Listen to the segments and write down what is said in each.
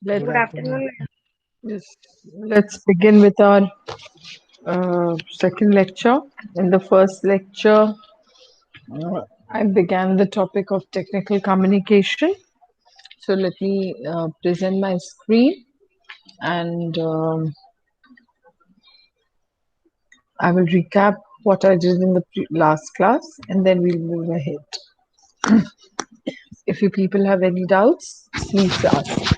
Let's Good afternoon. yes, let's begin with our second lecture. In the first lecture, I began the topic of technical communication. So let me present my screen and I will recap what I did in the last class and then we'll move ahead. If you people have any doubts, please ask.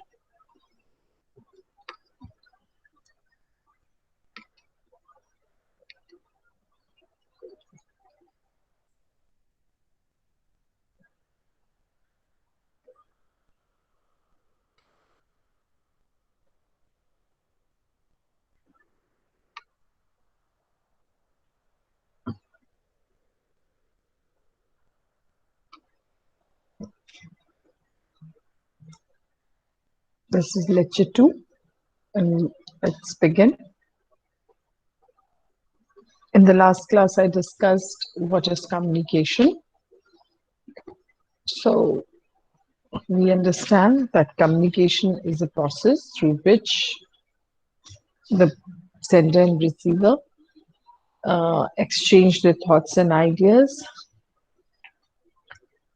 This is lecture 2 and let's begin. In the last class, I discussed what is communication. So, we understand that communication is a process through which the sender and receiver exchange their thoughts and ideas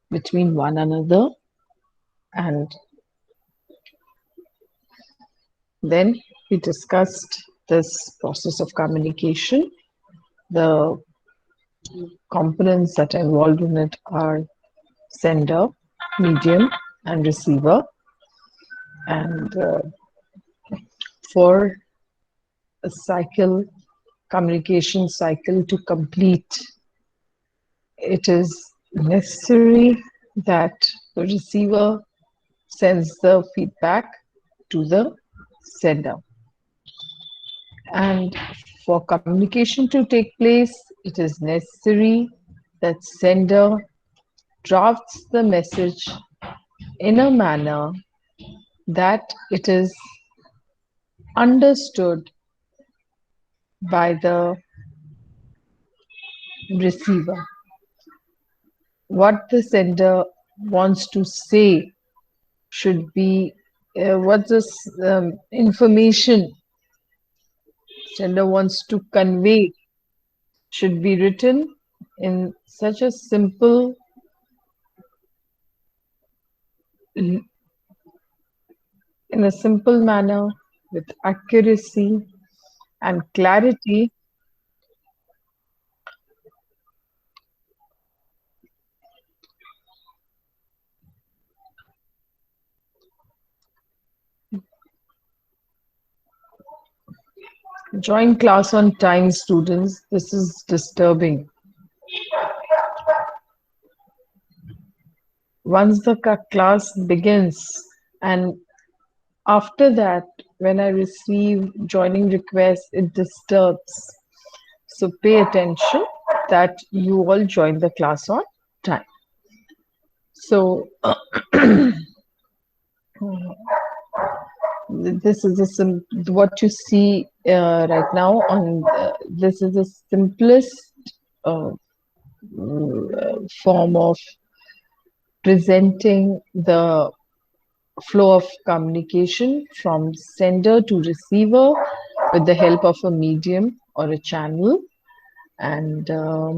between one another, and then we discussed this process of communication. The components that are involved in it are sender, medium, and receiver. And for a cycle, communication cycle to complete, it is necessary that the receiver sends the feedback to the sender. And for communication to take place, it is necessary that sender drafts the message in a manner that it is understood by the receiver. What the sender wants to say should be what this information sender wants to convey should be written in such a simple in a simple manner with accuracy and clarity join class on time, students. This is disturbing. Once the class begins, and after that, when I receive joining requests, it disturbs. So pay attention that you all join the class on time. So this is what you see right now on this is the simplest uh, form of presenting the flow of communication from sender to receiver with the help of a medium or a channel. And uh,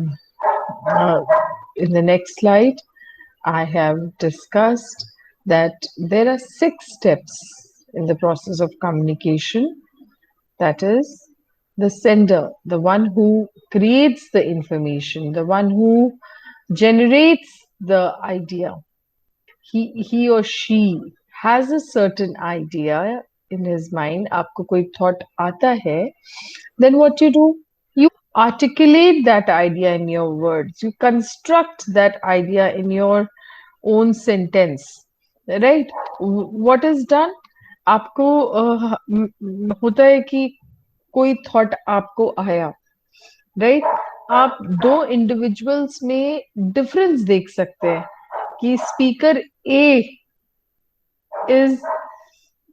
in the next slide, I have discussed that there are 6 steps in the process of communication. That is, the sender, the one who creates the information, the one who generates the idea. He or she has a certain idea in his mind. आपको कोई thought आता है, then what you do? You articulate that idea in your words. You construct that idea in your own sentence, right? What is done? आपको होता है कि कोई thought आपको आया, राइट? आप दो इंडिविजुअल्स में डिफरेंस देख सकते हैं कि speaker A is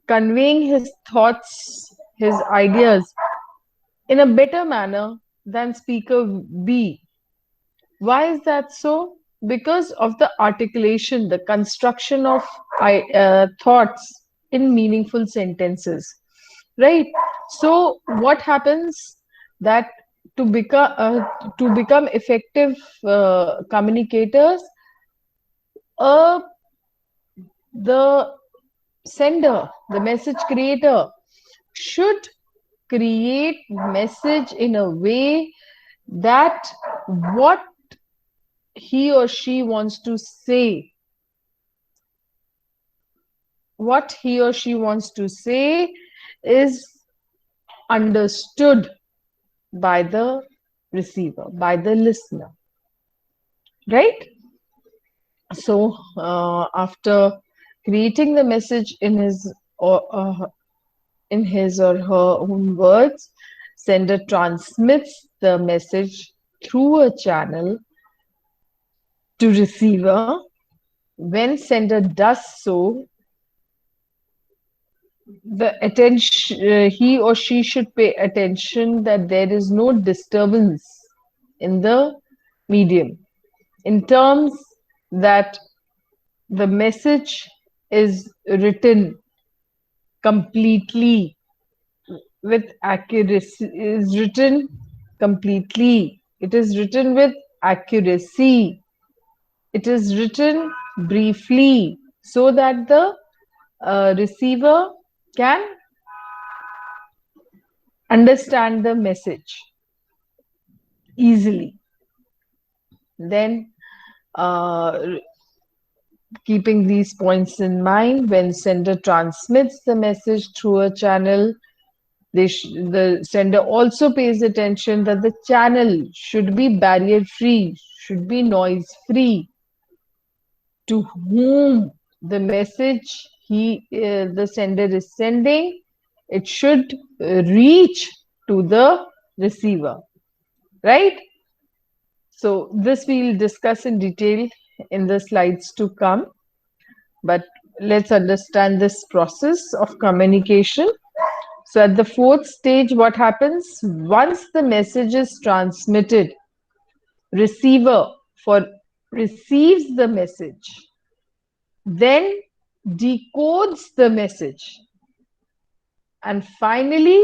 conveying his thoughts, his ideas in a better manner than speaker B. Why is that so? Because of the articulation, the construction of thoughts. in meaningful sentences, right? So what happens that to become effective communicators, uh, the sender, the message creator, should create message in a way that what he or she wants to say, what he or she wants to say is understood by the receiver, by the listener, right? So, after creating the message in his or her own words, sender transmits the message through a channel to receiver. When sender does so, the attention he or she should pay attention that there is no disturbance in the medium, in terms that the message is written completely with accuracy, is written completely, it is written with accuracy, it is written briefly, so that the receiver can understand the message easily. Then, uh, keeping these points in mind, when sender transmits the message through a channel, the sender also pays attention that the channel should be barrier free, should be noise free, to whom the message the sender is sending, it should reach to the receiver, right? So this we'll discuss in detail in the slides to come, but let's understand this process of communication. So at the fourth stage, what happens? Once the message is transmitted, receiver for receives the message, then decodes the message, and finally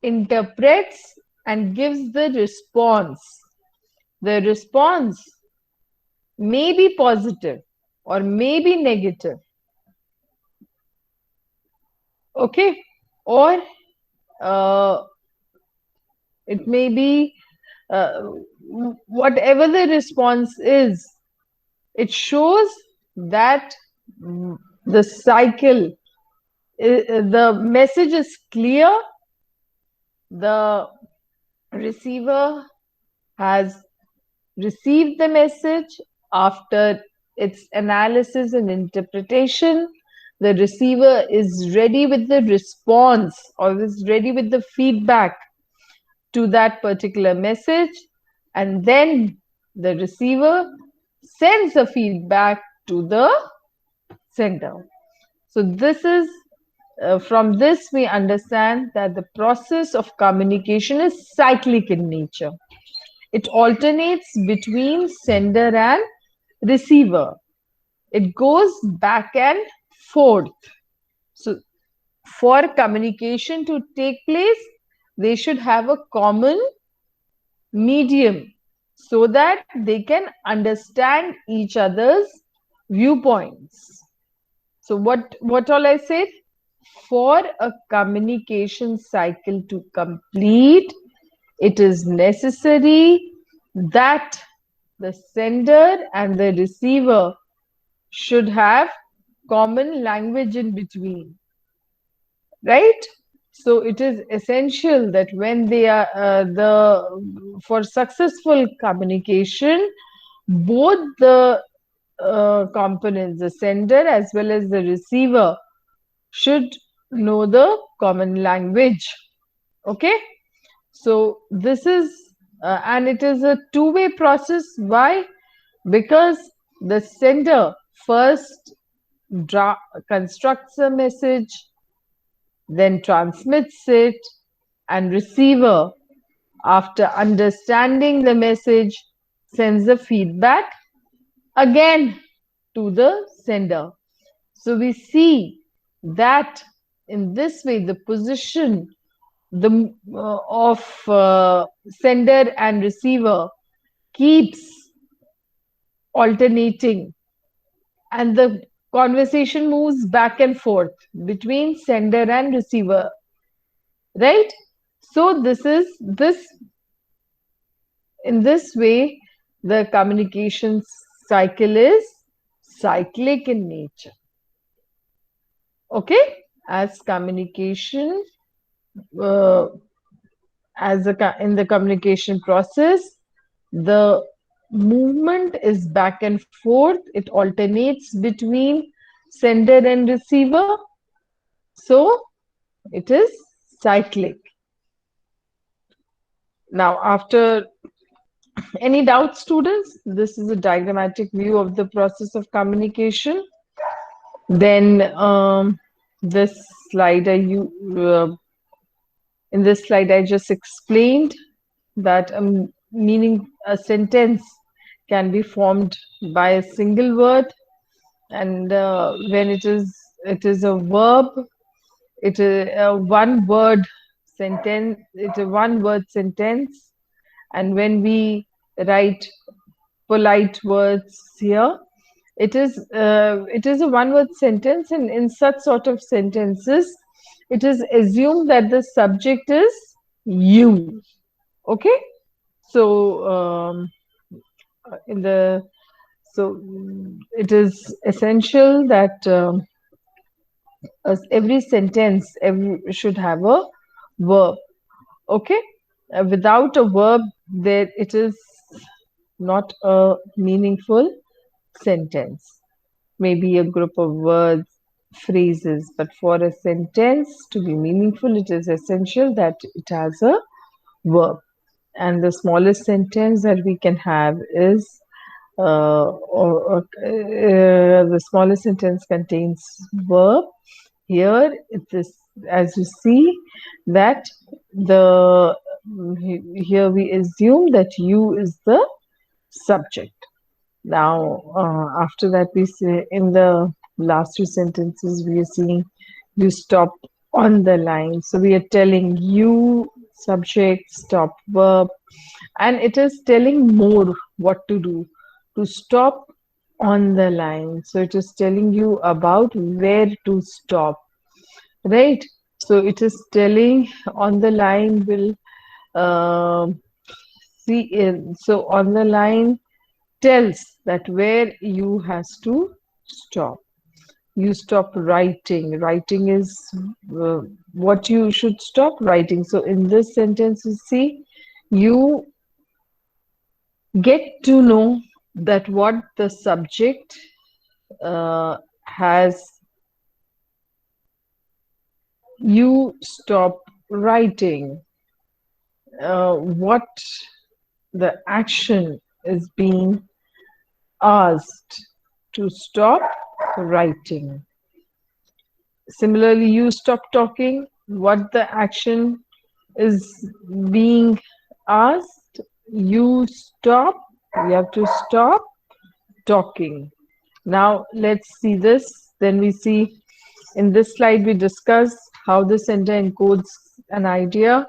interprets and gives the response. The response may be positive or may be negative, okay? Or uh, it may be uh, whatever the response is, it shows that the cycle, the message is clear, the receiver has received the message. After its analysis and interpretation, the receiver is ready with the response or is ready with the feedback to that particular message, and then the receiver sends the feedback to the sender. So this is from this we understand that the process of communication is cyclic in nature. It alternates between sender and receiver. It goes back and forth. So for communication to take place, they should have a common medium so that they can understand each other's viewpoints. So what all I said? For a communication cycle to complete, it is necessary that the sender and the receiver should have common language in between, right? So it is essential that when they are for successful communication, both the components, the sender as well as the receiver, should know the common language. Okay, so this is and it is a two-way process. Why? Because the sender first constructs a message, then transmits it, and receiver, after understanding the message, sends the feedback again to the sender. So we see that in this way the position of sender and receiver keeps alternating, and the conversation moves back and forth between sender and receiver, right? So this in this way the communication cycle is cyclic in nature. Okay, as communication uh, in the communication process, the movement is back and forth, it alternates between sender and receiver, so it is cyclic. Now, after any doubt, students, this is a diagrammatic view of the process of communication. Then this slide in this slide I just explained that a sentence can be formed by a single word, and when it is a verb, it is a one word sentence. It's a one word sentence, and when we write polite words here, it is a one word sentence, and in such sort of sentences, it is assumed that the subject is you. Okay, so in the so it is essential that every sentence should have a verb. Okay, without a verb, there it is not a meaningful sentence. Maybe a group of words, phrases, but for a sentence to be meaningful, it is essential that it has a verb. And the smallest sentence that we can have is the smallest sentence contains verb. Here it is, as you see, that the here we assume that you is the subject. Now, after that, we say in the last two sentences, we are seeing you stop on the line. So we are telling you subject, stop verb, and it is telling more what to do to stop on the line. So it is telling you about where to stop, right? So it is telling on the line will so on the line tells that where you has to stop. You stop writing. Writing is what you should stop writing. So in this sentence, you see, you get to know that what the subject has. You stop writing. What the action is being asked to stop writing. Similarly, you stop talking. What the action is being asked, you stop. You have to stop talking. Now, let's see this. Then we see in this slide, we discuss how the sender encodes an idea.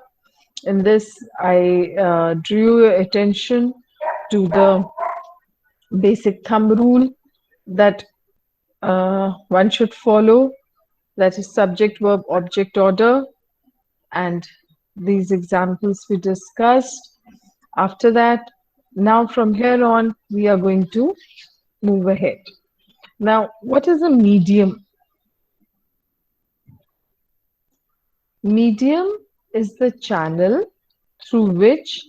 In this, I drew your attention to the basic thumb rule that one should follow, that is subject, verb, object order, and these examples we discussed. After that, now from here on, we are going to move ahead. Now, what is a medium? Medium is the channel through which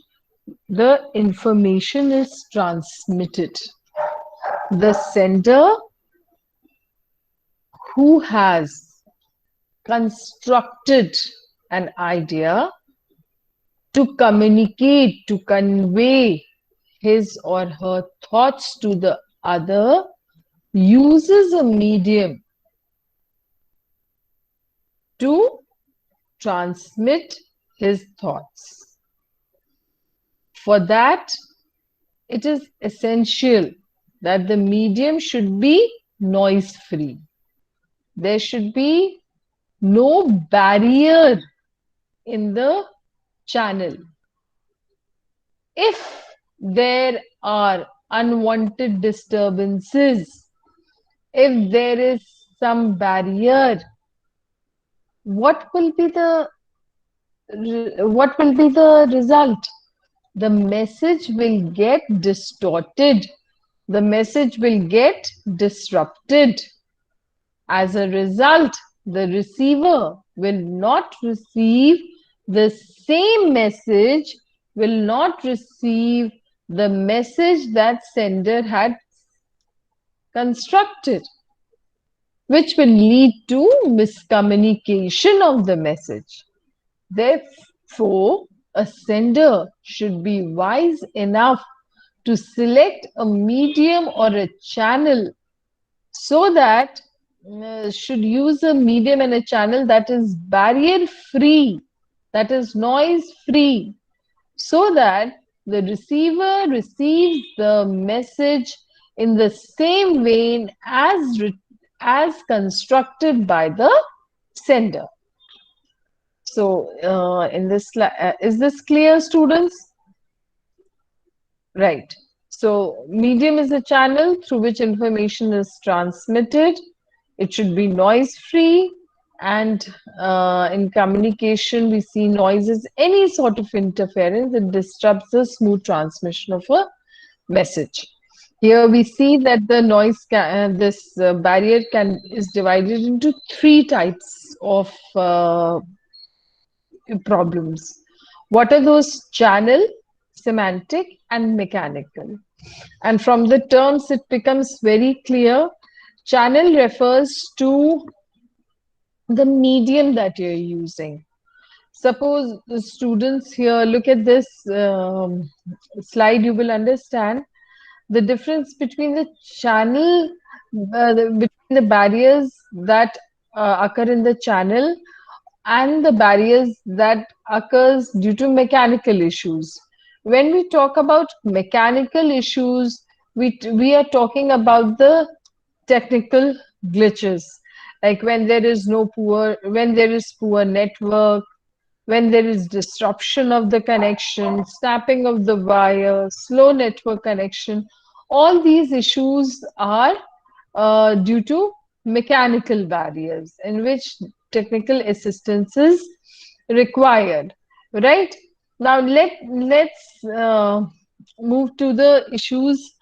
the information is transmitted. The sender who has constructed an idea to communicate, to convey his or her thoughts to the other, uses a medium to transmit his thoughts. For that, it is essential that the medium should be noise-free. There should be no barrier in the channel. If there are unwanted disturbances, if there is some barrier, what will be the what will be the result? The message will get distorted. The message will get disrupted. As a result, the receiver will not receive the same message, will not receive the message that sender had constructed, which will lead to miscommunication of the message. Therefore, a sender should be wise enough to select a medium or a channel so that should use a medium and a channel that is barrier free, that is noise free, so that the receiver receives the message in the same vein as constructed by the sender. So, in this, is this clear, students? Right. So, medium is a channel through which information is transmitted. It should be noise free. And in communication, we see noise as any sort of interference that disrupts the smooth transmission of a message. Here we see that the noise this barrier is divided into three types of problems. What are those? Channel, semantic, and mechanical. And from the terms, it becomes very clear. Channel refers to the medium that you're using. Suppose the students here look at this slide, you will understand the difference between the channel, between the barriers that occur in the channel and the barriers that occurs due to mechanical issues. When we talk about mechanical issues, we are talking about the technical glitches, like when there is poor network, when there is disruption of the connection, snapping of the wire, slow network connection. All these issues are due to mechanical barriers in which technical assistance is required. Right? Now let's move to the issues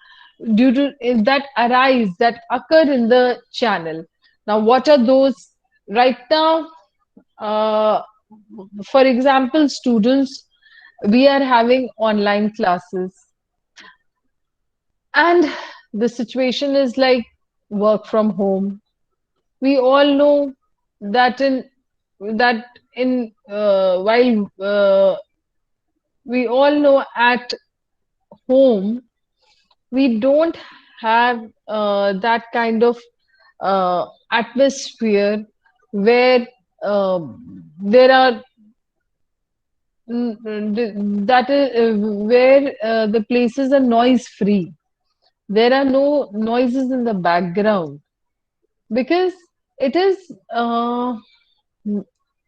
due to that arise that occur in the channel. Now, what are those? Right now, uh, for example, students, we are having online classes, and the situation is like work from home. We all know that in while we all know at home we don't have that kind of atmosphere where there are that is where the places are noise free. There are no noises in the background because it is uh,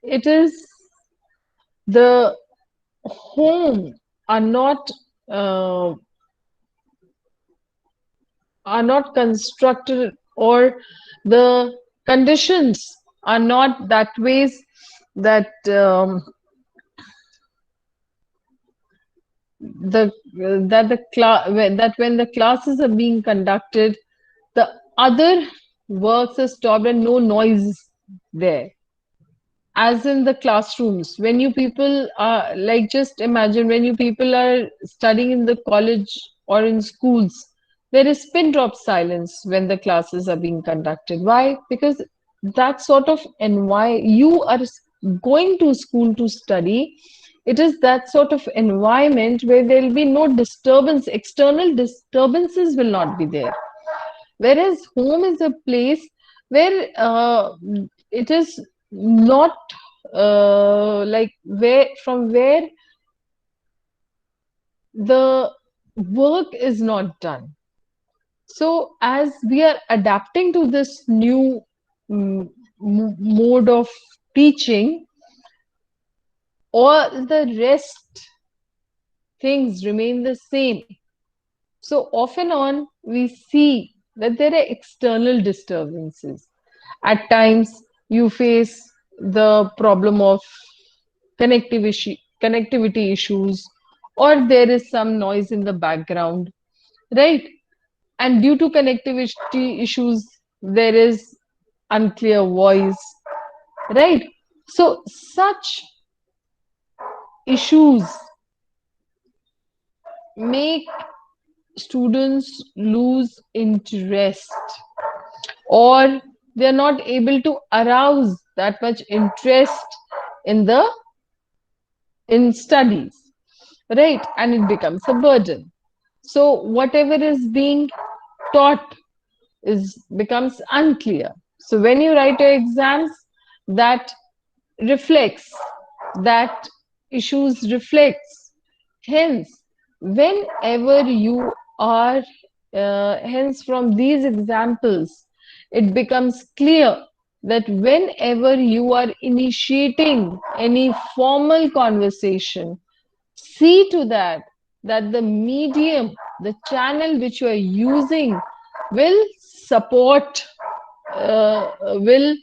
it is the home are not uh, are not constructed, or the conditions are not that ways that the that when the classes are being conducted, the other works are stopped and no noise is there. As in the classrooms, when you people are like, just imagine when you people are studying in the college or in schools, there is pin drop silence when the classes are being conducted. Why? Because that sort of you are going to school to study. It is that sort of environment where there will be no disturbance, external disturbances will not be there. Whereas home is a place where it is not like where the work is not done. So as we are adapting to this new mode of teaching, all the rest things remain the same. So off and on, we see that there are external disturbances. At times, you face the problem of connectivity issues, or there is some noise in the background, right? And due to connectivity issues, there is unclear voice, right? So, such issues make students lose interest, or they're not able to arouse that much interest in the in studies, right? And it becomes a burden. So whatever is being taught is becomes unclear. So when you write your exams, that reflects, that issues reflects. Hence, whenever you are, hence from these examples, it becomes clear that whenever you are initiating any formal conversation, see to that that the medium, the channel which you are using will support, will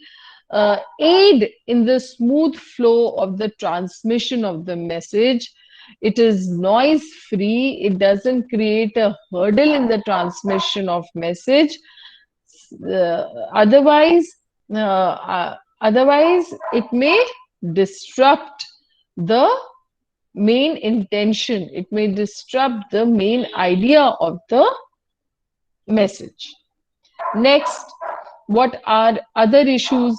aid in the smooth flow of the transmission of the message. It is noise free, it doesn't create a hurdle in the transmission of message. uh, otherwise otherwise it may disrupt the main intention, it may disrupt the main idea of the message. Next, what are other issues?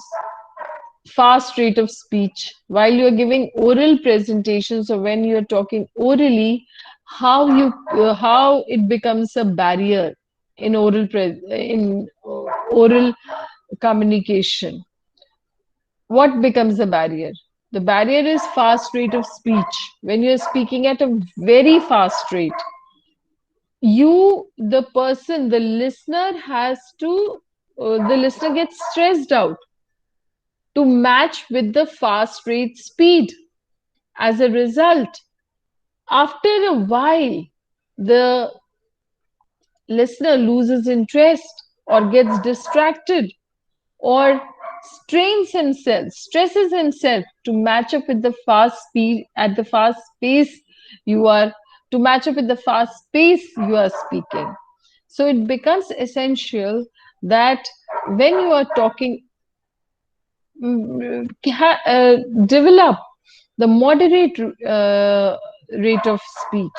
Fast rate of speech. While you're giving oral presentations, or when you're talking orally, how it becomes a barrier in oral communication. What becomes the barrier? The barrier is fast rate of speech. When you're speaking at a very fast rate, the person, the listener has to, the listener gets stressed out to match with the fast rate speed. As a result, after a while, the listener loses interest or gets distracted or strains himself, stresses himself to match up with the fast speed at the fast pace you are, to match up with the fast pace you are speaking. So it becomes essential that when you are talking, develop the moderate rate of speech.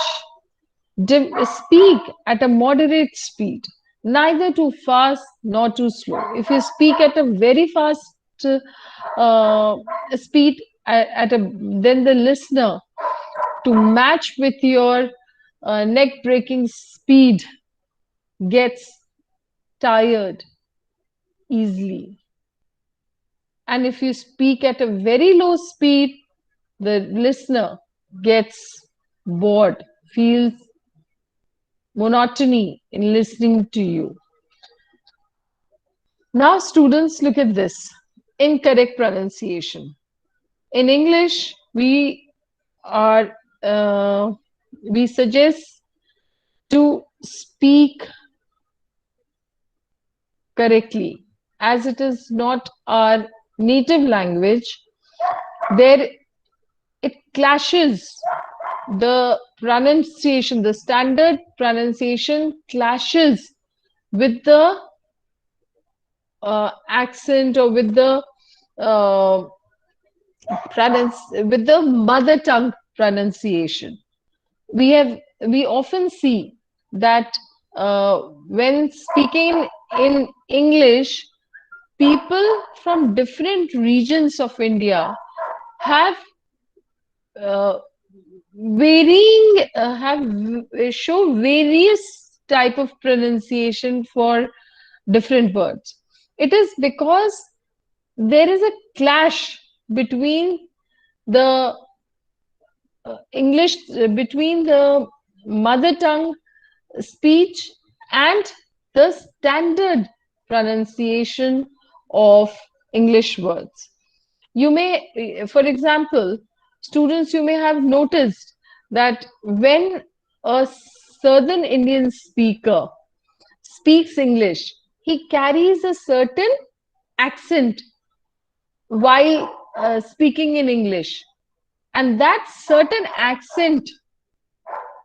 Speak at a moderate speed, neither too fast nor too slow. If you speak at a very fast uh, speed, then the listener, to match with your neck breaking speed, gets tired easily. And if you speak at a very low speed, the listener gets bored, feels monotony in listening to you. Now, students, look at this incorrect pronunciation. In English, are uh, we suggest to speak correctly, as it is not our native language. There, it clashes, the pronunciation, the standard pronunciation clashes with the accent, or with the uh, with the mother tongue pronunciation. We often see that when speaking in English, people from different regions of India have uh, show various type of pronunciation for different words. It is because there is a clash between the English, between the mother tongue speech and the standard pronunciation of English words. You may, for example, students, you may have noticed that when a Southern Indian speaker speaks English, he carries a certain accent while speaking in English. And that certain accent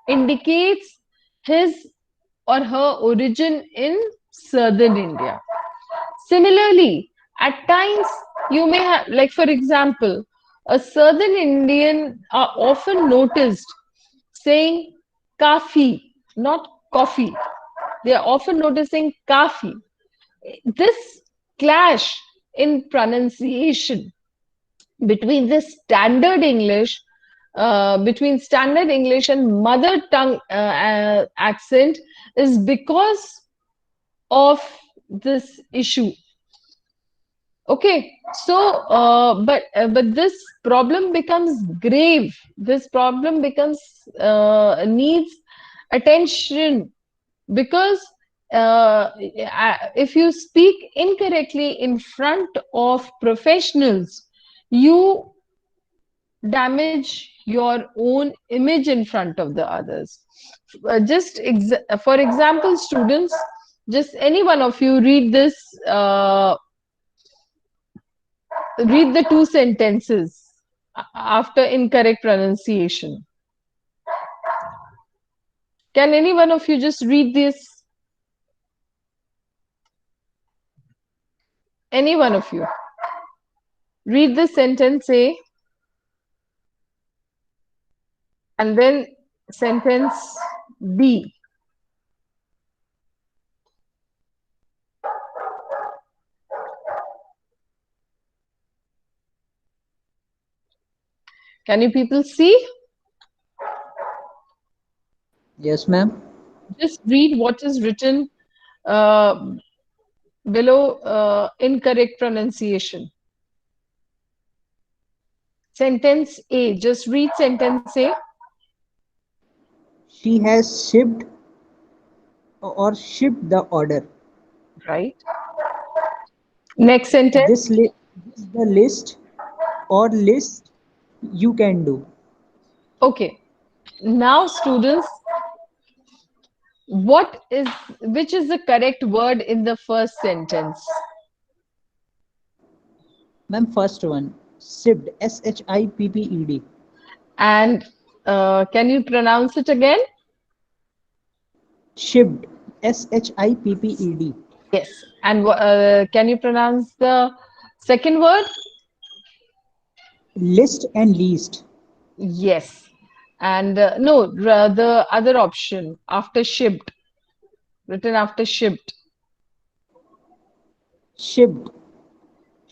indicates his or her origin in Southern India. Similarly, at times you may have, like for example, a Southern Indian are often noticed saying kafi, not coffee. They are often noticing kafi. This clash in pronunciation between the between standard English and mother tongue accent is because of this issue. Okay, so but this problem becomes grave. This problem becomes needs attention because if you speak incorrectly in front of professionals, you damage your own image in front of the others. For example, students, just any one of you read the two sentences after incorrect pronunciation. Can any one of you just read this? Any one of you. Read the sentence A and then sentence B. Can you people see? Yes, ma'am. Just read what is written uh, below incorrect pronunciation. Sentence A. Just read sentence A. She has shipped or shipped the order. Right. Next sentence. This the list or list you can do. Okay. Now, students, what is which is the correct word in the first sentence? Ma'am, first one, shipped, shipped. And can you pronounce it again? Shipped, shipped. Yes. And can you pronounce the second word? List and least. Yes. And no, the other option after shipped, written after shipped. Shipped.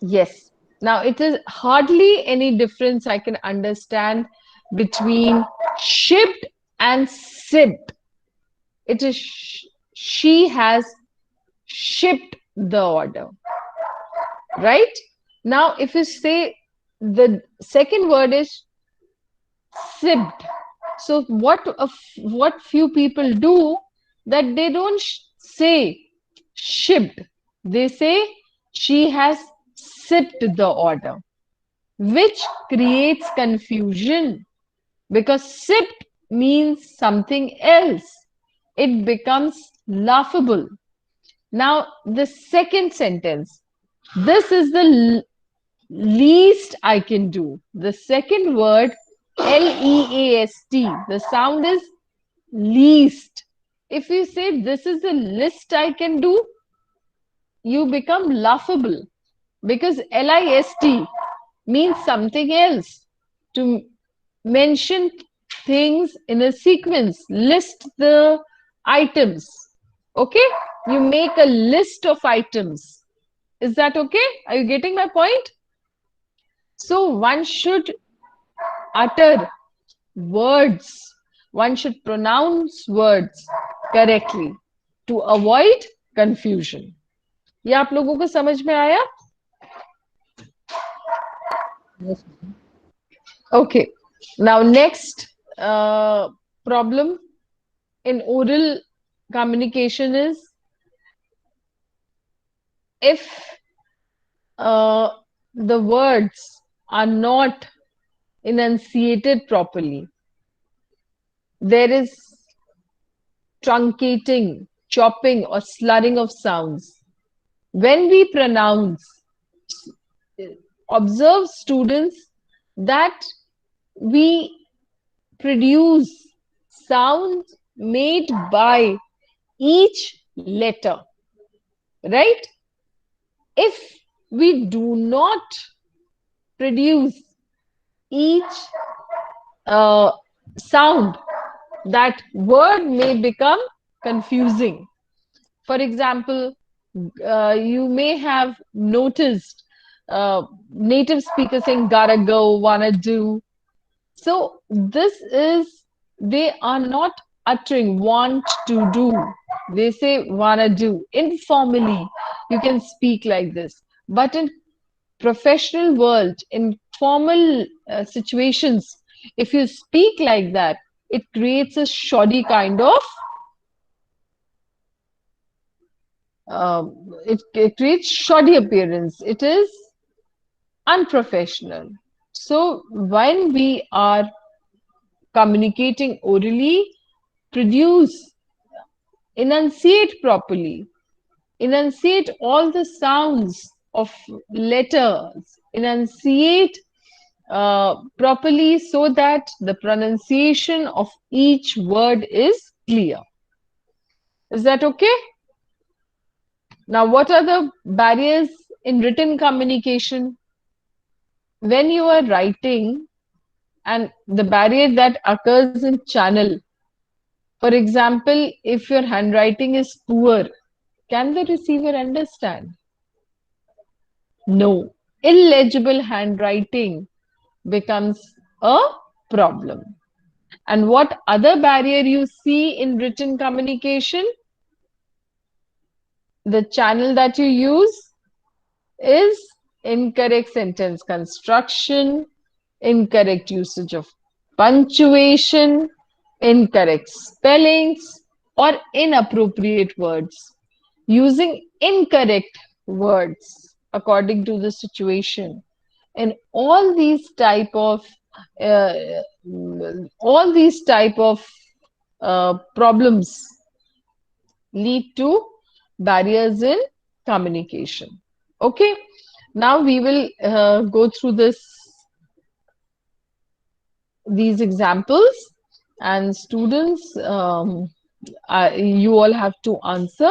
Yes. Now it is hardly any difference I can understand between shipped and sipped. It is she has shipped the order, right? Now, if you say the second word is sipped, so what few people do that they don't say shipped, they say she has sipped the order, which creates confusion because sipped means something else. It becomes laughable. Now, the second sentence. This is the least I can do. The second word, Least, the sound is least. If you say this is the least I can do, you become laughable because list means something else. To mention things in a sequence, list the items. Okay? You make a list of items. Is that okay? Are you getting my point? So one should utter words, one should pronounce words correctly to avoid confusion. ये आप लोगों को समझ में आया? Yes, ma'am. Okay. Now next problem in oral communication is if uh, the words are not enunciated properly. There is truncating, chopping, or slurring of sounds. When we pronounce, observe students that we produce sounds made by each letter, right? If we do not produce each uh, sound, that word may become confusing. For example, you may have noticed native speakers saying gotta go, wanna do. So this is, they are not uttering want to do. They say wanna do. Informally, you can speak like this. But in professional world, in formal situations, if you speak like that, it creates a shoddy kind of, it creates shoddy appearance. It is unprofessional. So when we are communicating orally, produce, enunciate properly, enunciate all the sounds of letters, enunciate properly so that the pronunciation of each word is clear. Is that okay? Now, what are the barriers in written communication? When you are writing, and the barrier that occurs in channel, for example, if your handwriting is poor, can the receiver understand? No. Illegible handwriting becomes a problem. And what other barrier you see in written communication? The channel that you use is incorrect sentence construction, incorrect usage of punctuation, incorrect spellings, or inappropriate words. Using incorrect words according to the situation. And uh, all these type of problems lead to barriers in communication. Okay, now we will go through these examples, and students, you all have to answer.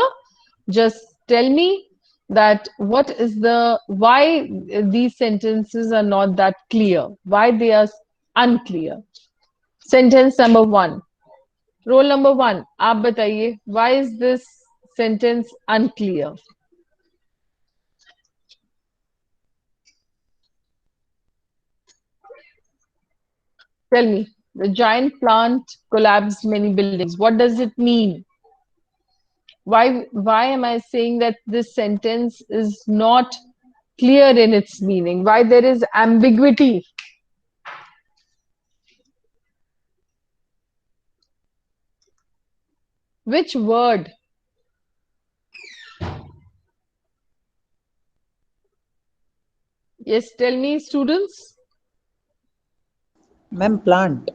Just tell me that what is the, why these sentences are not that clear, why they are unclear. Sentence number one. Roll number one, आप बताइए, why is this sentence unclear? Tell me, the giant plant collapsed many buildings. What does it mean? Why am I saying that this sentence is not clear in its meaning? Why there is ambiguity? Which word? Yes, tell me, students. Ma'am, plant.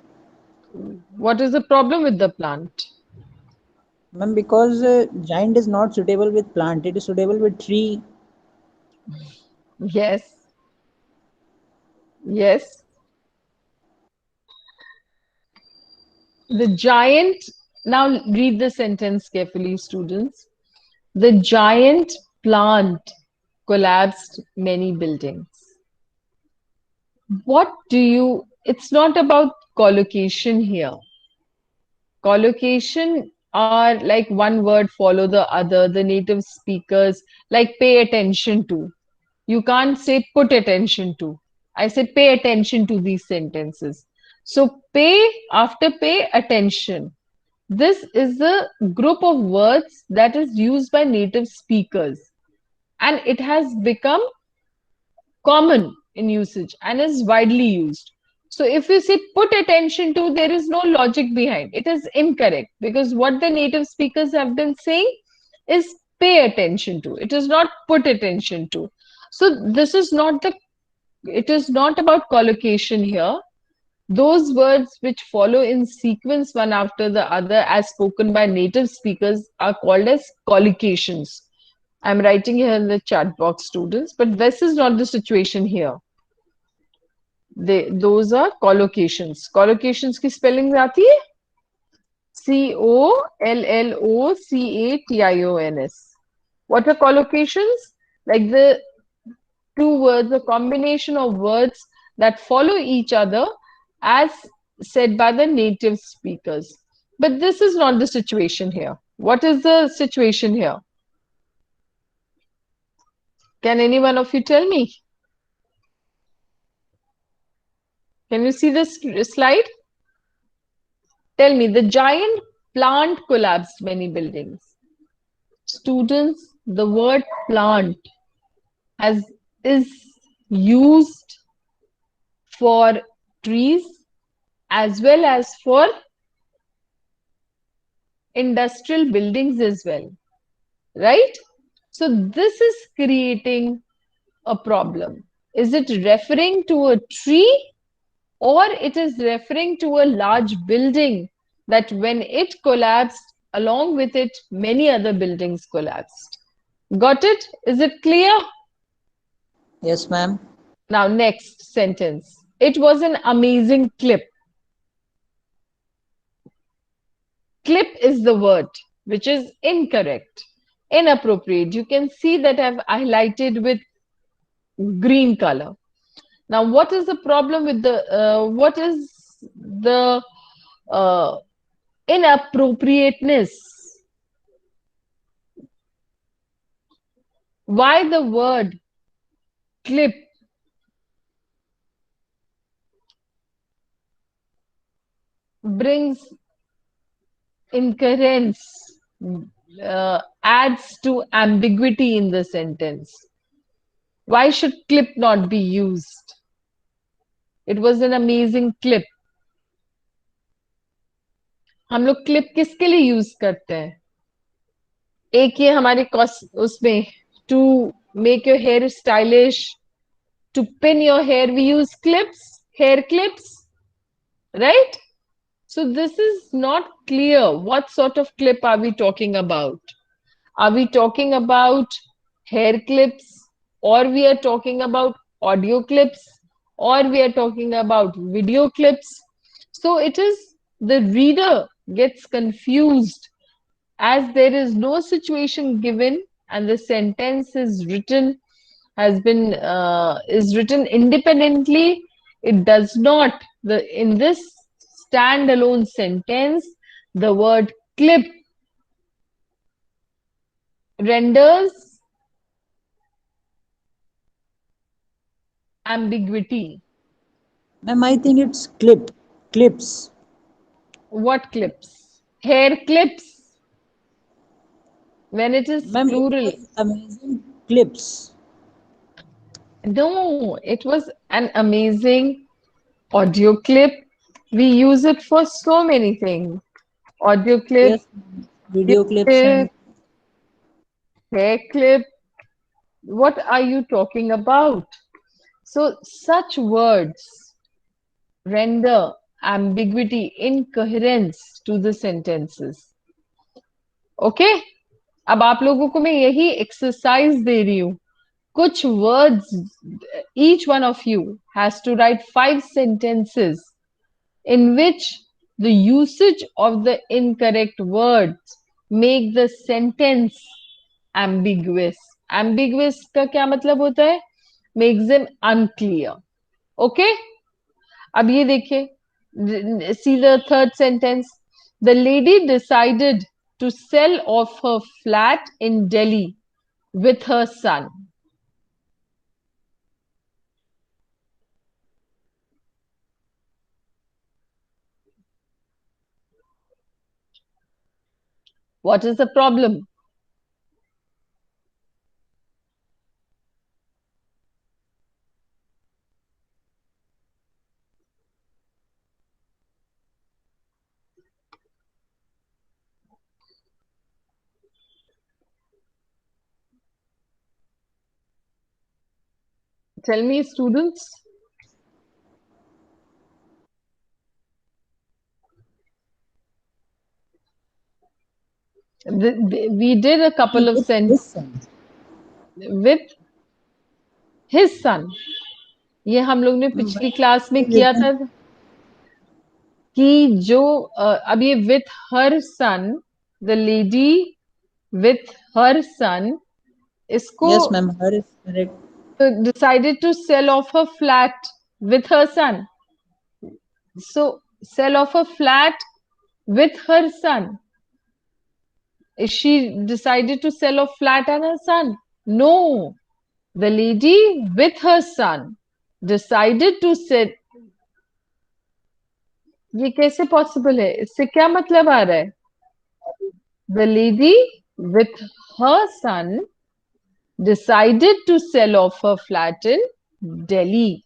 What is the problem with the plant? Ma'am, because giant is not suitable with plant. It is suitable with tree. Yes, yes. The giant, now read the sentence carefully, students. The giant plant collapsed many buildings. What do you, it's not about collocation here. Collocation are like one word follow the other, the native speakers, like pay attention to. You can't say put attention to. I said pay attention to these sentences. So pay, after pay attention. This is a group of words that is used by native speakers, and it has become common in usage and is widely used. So if you say put attention to, there is no logic behind. It is incorrect because what the native speakers have been saying is pay attention to. It is not put attention to. So this is not the it is not about collocation here. Those words which follow in sequence one after the other as spoken by native speakers are called as collocations. I'm writing here in the chat box, students, but this is not the situation here. Those are collocations. Collocations की spelling आती है? Colloctions. What are collocations? Like the two words, a combination of words that follow each other as said by the native speakers. But this is not the situation here. What is the situation here? Can any one of you tell me? Can you see this slide? Tell me, the giant plant collapsed many buildings. Students, the word plant has is used for trees as well as for industrial buildings as well, right? So this is creating a problem. Is it referring to a tree or it is referring to a large building that when it collapsed, along with it, many other buildings collapsed? Got it? Is it clear? Yes, ma'am. Now, next sentence. It was an amazing clip. Clip is the word, which is incorrect, inappropriate. You can see that I've highlighted with green color. Now, what is the problem with what is the uh, inappropriateness? Why the word clip brings incoherence, adds to ambiguity in the sentence? Why should clip not be used? It was an amazing clip. हम लोग clip किसके लिए use करते हैं? एक ये हमारे उसमें to make your hair stylish, to pin your hair we use clips, hair clips, right? So this is not clear. What sort of clip are we talking about? Are we talking about hair clips, or we are talking about audio clips, or we are talking about video clips? So it is the reader gets confused as there is no situation given and the sentence is written has been is written independently. It does not the in this standalone sentence the word clip renders ambiguity. Ma'am, I think it's clips. What clips? Hair clips when it is Ma'am, it plural. was amazing clips. No, it was an amazing audio clip. We use it for so many things. Audio clip, Yes, video clips and clip, hair clip. What are you talking about? So, such words render ambiguity, incoherence to the sentences. Okay? अब आप लोगों को मैं यही exercise दे रही हूं. कुछ words, each one of you has to write 5 sentences in which the usage of the incorrect words make the sentence ambiguous. Ambiguous का क्या मतलब होता है? Makes them unclear. Okay? अब ये देखिए. See the third sentence. The lady decided to sell off her flat in Delhi with her son. What is the problem? Tell me, students. We did a couple of With his son. with his son. ये हम लोग ने Ma'am, पिछली why class में it is किया था written? कि जो अब ये with her son, the lady with her son, इसको Yes, ma'am. Her is correct. decided to sell off her flat with her son. So sell off a flat with her son. She decided to sell a flat and her son. No, the lady with her son decided to sell. ये कैसे possible है? इससे क्या मतलब आ रहा है? The lady with her son decided to sell off her flat in Delhi.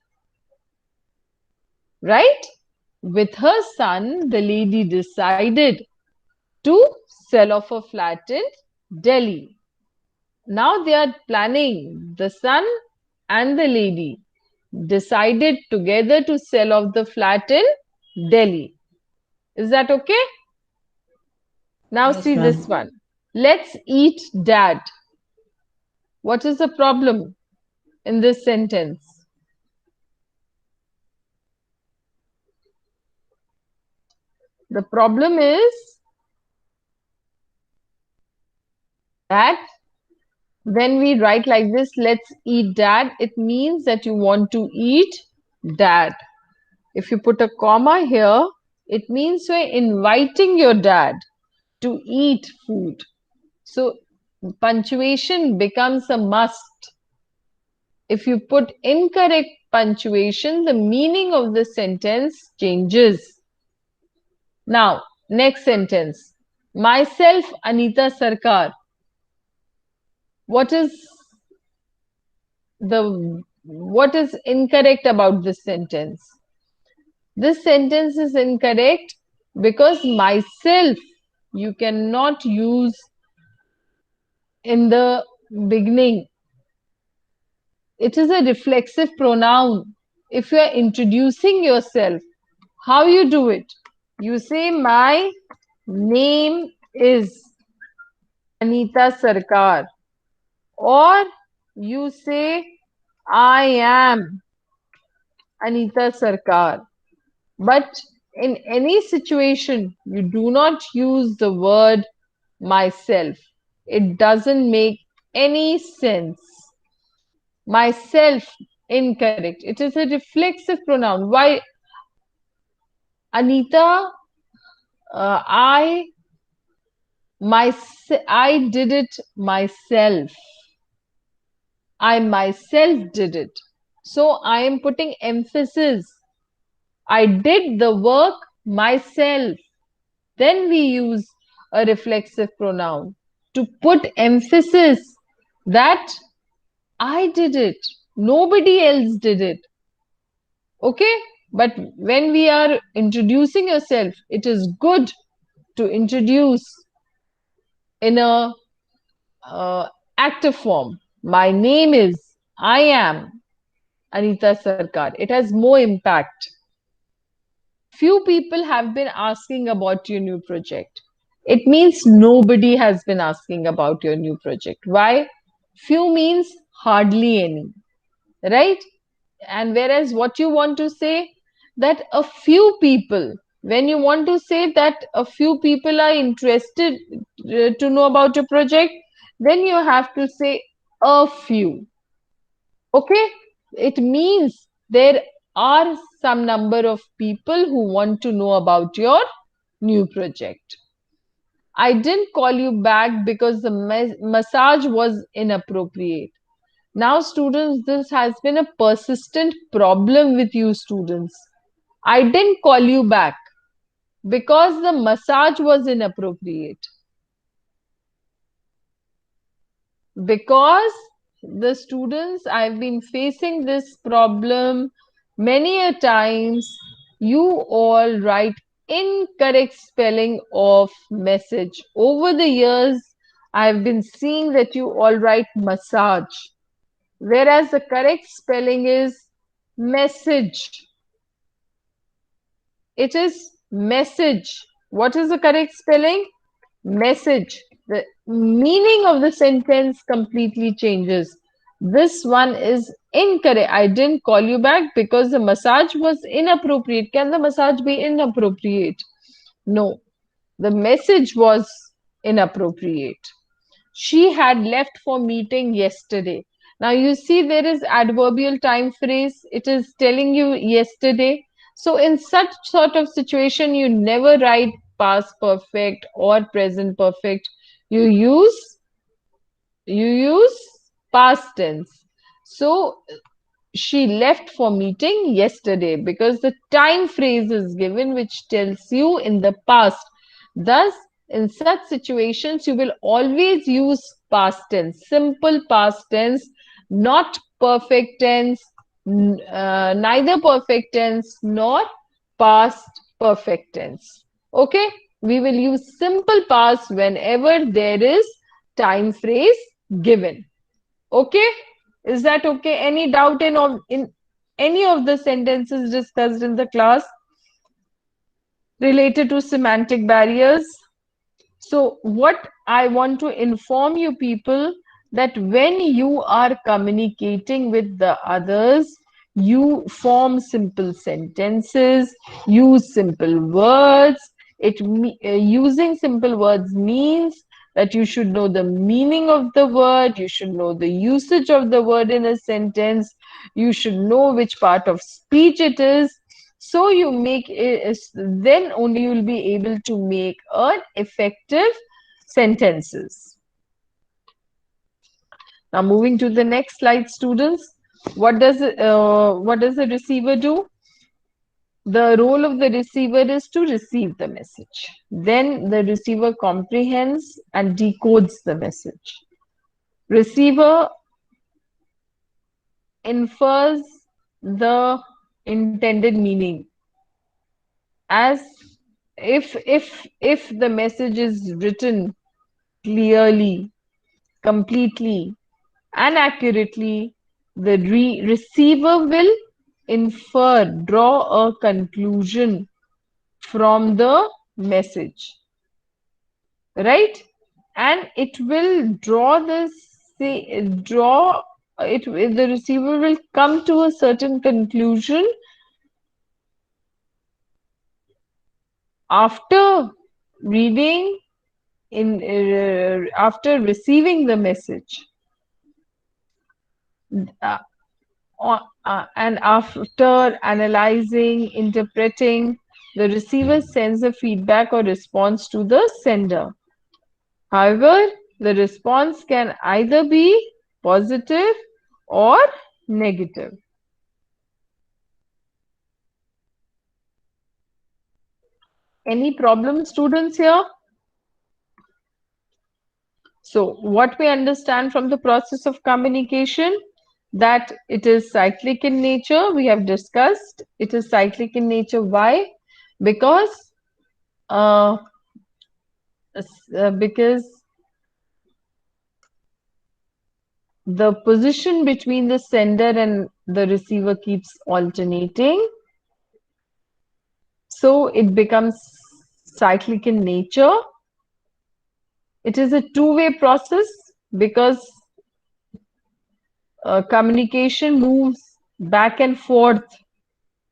Right? With her son, the lady decided to sell off a flat in Delhi. Now they are planning, the son and the lady decided together to sell off the flat in Delhi. Is that okay? Now Yes, see ma'am. this one. Let's eat dad. What is the problem in this sentence? The problem is that when we write like this, let's eat dad, it means that you want to eat dad. If you put a comma here, it means you're inviting your dad to eat food. So punctuation becomes a must. If you put incorrect punctuation, the meaning of the sentence changes. Now, next sentence. Myself, Anita Sarkar. What is what is incorrect about this sentence? This sentence is incorrect because myself you cannot use in the beginning. It is a reflexive pronoun. If you are introducing yourself, how you do it? You say, my name is Anita Sarkar. Or you say, I am Anita Sarkar. But in any situation, you do not use the word myself. It doesn't make any sense. Myself, incorrect. It is a reflexive pronoun. Why? Anita, I I did it myself. I myself did it. So I am putting emphasis. I did the work myself. Then we use a reflexive pronoun to put emphasis that I did it. Nobody else did it. Okay? But when we are introducing yourself, it is good to introduce in a uh, active form. My name is, I am Anita Sarkar. It has more impact. Few people have been asking about your new project. It means nobody has been asking about your new project. Why? Few means hardly any, right? And whereas what you want to say that a few people, when you want to say that a few people are interested to know about your project, then you have to say a few. Okay? It means there are some number of people who want to know about your new project. I didn't call you back because the massage was inappropriate. Now, students, this has been a persistent problem with you students. I didn't call you back because the massage was inappropriate. Because the students, I've been facing this problem many a times. You all write incorrect spelling of message. Over the years, I've been seeing that you all write massage. whereas the correct spelling is message. It is message. What is the correct spelling? Message. The meaning of the sentence completely changes. This one is incorrect. I didn't call you back because the massage was inappropriate. Can the massage be inappropriate? No. The message was inappropriate. She had left for meeting yesterday. Now you see there is adverbial time phrase. It is telling you yesterday. So in such sort of situation, you never write past perfect or present perfect. You use you use past tense. So she left for meeting yesterday because the time phrase is given which tells you in the past. Thus, in such situations, you will always use past tense, simple past tense, not perfect tense, neither perfect tense nor past perfect tense. Okay, we will use simple past whenever there is time phrase given. Okay? Is that okay? Any doubt in any of the sentences discussed in the class related to semantic barriers? So, what I want to inform you people that when you are communicating with the others, you form simple sentences, use simple words. Using simple words means that you should know the meaning of the word, you should know the usage of the word in a sentence, you should know which part of speech it is, so you make it, then only you will be able to make an effective sentences. Now moving to the next slide, students. What does the receiver do? The role of the receiver is to receive the message. Then the receiver comprehends and decodes the message. Receiver infers the intended meaning, as if the message is written clearly, completely, and accurately, the receiver will draw a conclusion from the message, right? And it will draw the receiver will come to a certain conclusion after reading after receiving the message. Uh, and after analyzing, interpreting, the receiver sends a feedback or response to the sender. However, the response can either be positive or negative. Any problem, students, here? So, what we understand from the process of communication, that it is cyclic in nature. We have discussed it is cyclic in nature. Why? Because uh, because the position between the sender and the receiver keeps alternating. So it becomes cyclic in nature. It is a two-way process because communication moves back and forth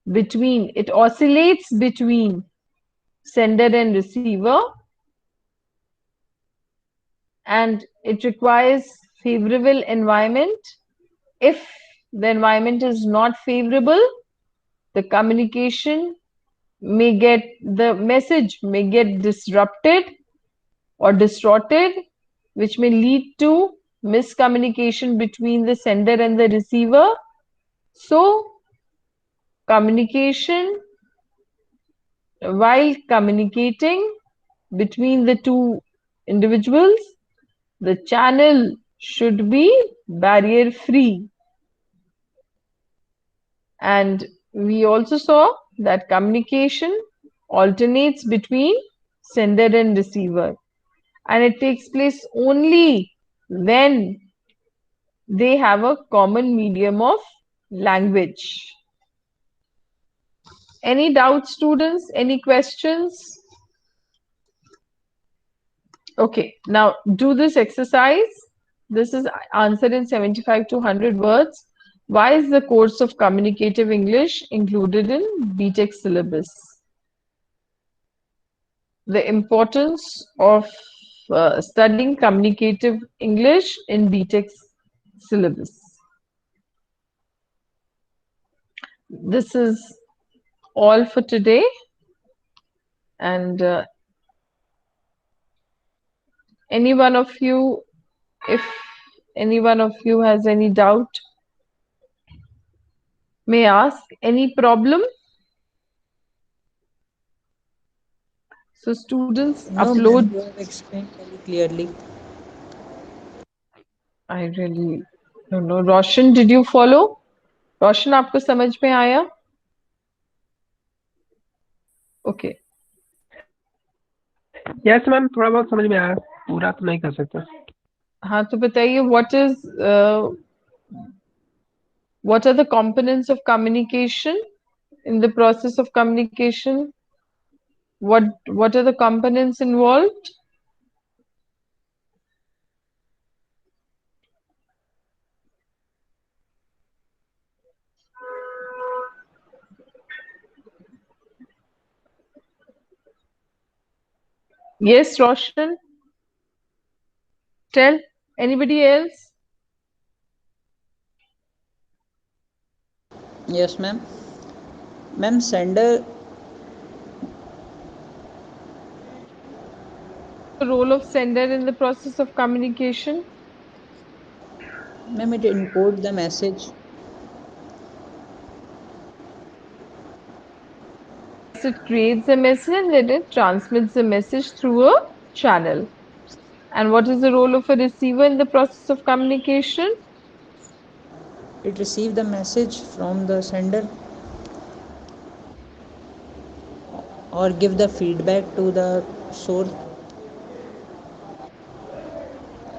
it oscillates between sender and receiver, and it requires favorable environment. If the environment is not favorable, the communication the message may get disrupted or distorted, which may lead to miscommunication between the sender and the receiver. So, communication, while communicating between the two individuals, the channel should be barrier free. And we also saw that communication alternates between sender and receiver, and it takes place only when They have a common medium of language. Any doubts, students? Any questions? Okay, now do this exercise. This is answered in 75 to 100 words. Why is the course of communicative English included in BTech syllabus? The importance of studying communicative English in BTech syllabus. This is all for today. And any one of you, if any one of you has any doubt, may ask. Any problem? So students No, ma'am, upload. you have explained very clearly. I really don't know. Roshan, did you follow? रोशन आपको समझ में आया? Okay. Yes ma'am, थोड़ा बहुत समझ में आया, पूरा तो नहीं कर सकते. हाँ तो बताइए what are the components of communication in the process of communication? What are the components involved? Yes, Roshan. Tell anybody else? Yes, ma'am. Ma'am, sender, The role of sender in the process of communication. ma'am, it encodes the message. Yes, it creates a message and then it transmits the message through a channel. And what is the role of a receiver in the process of communication? It receives the message from the sender or give the feedback to the source.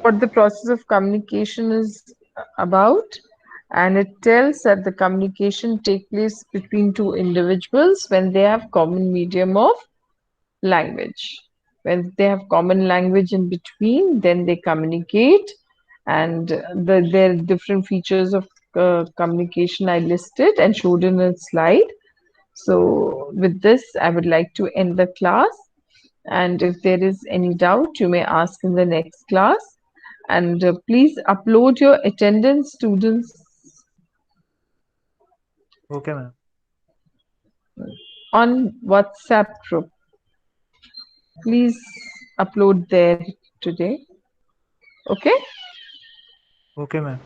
What the process of communication is about, and it tells that the communication take place between two individuals when they have common medium of language. When they have common language in between, then they communicate, and there are different features of communication I listed and showed in a slide. So with this, I would like to end the class. And if there is any doubt, you may ask in the next class. And please upload your attendance, students, okay ma'am. on WhatsApp group. Please upload there today. Okay? Okay ma'am.